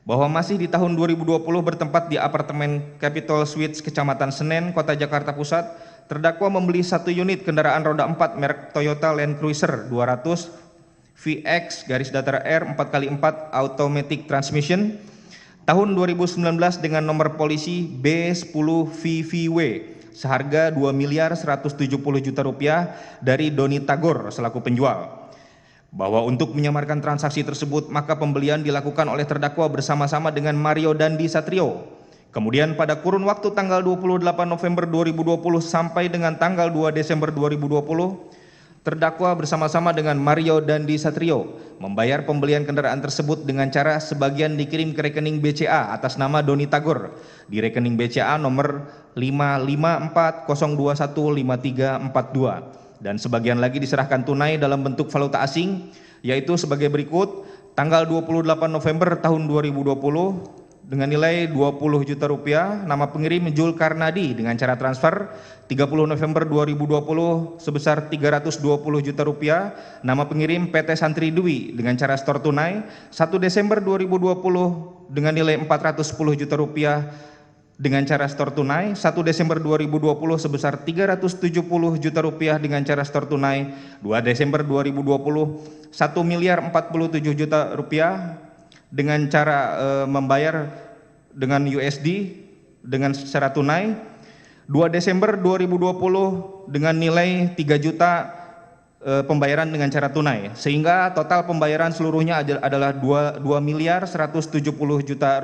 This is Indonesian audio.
bahwa masih di tahun 2020 bertempat di apartemen Capitol Suites Kecamatan Senen, Kota Jakarta Pusat, terdakwa membeli 1 unit kendaraan roda 4 merek Toyota Land Cruiser 200 VX-R 4x4 automatic transmission tahun 2019 dengan nomor polisi B10VVW seharga Rp2.170.000.000 dari Doni Tagor selaku penjual. Bahwa untuk menyamarkan transaksi tersebut maka pembelian dilakukan oleh terdakwa bersama-sama dengan Mario Dandi Satrio. Kemudian pada kurun waktu tanggal 28 November 2020 sampai dengan tanggal 2 Desember 2020, terdakwa bersama-sama dengan Mario Dandi Satrio membayar pembelian kendaraan tersebut dengan cara sebagian dikirim ke rekening BCA atas nama Doni Tagor di rekening BCA nomor 554015342 dan sebagian lagi diserahkan tunai dalam bentuk valuta asing, yaitu sebagai berikut: tanggal 28 November tahun 2020 dengan nilai Rp20 juta, nama pengirim Jul Karnadi dengan cara transfer. 30 November 2020 sebesar Rp320 juta, nama pengirim PT Santri Dwi dengan cara store tunai. 1 Desember 2020 dengan nilai Rp410 juta dengan cara store tunai. 1 Desember 2020 sebesar Rp370 juta dengan cara store tunai. 2 Desember 2020 Rp1.047 juta dengan cara membayar dengan USD dengan secara tunai. 2 Desember 2020 dengan nilai 3 juta pembayaran dengan cara tunai, sehingga total pembayaran seluruhnya adalah Rp2.170 juta.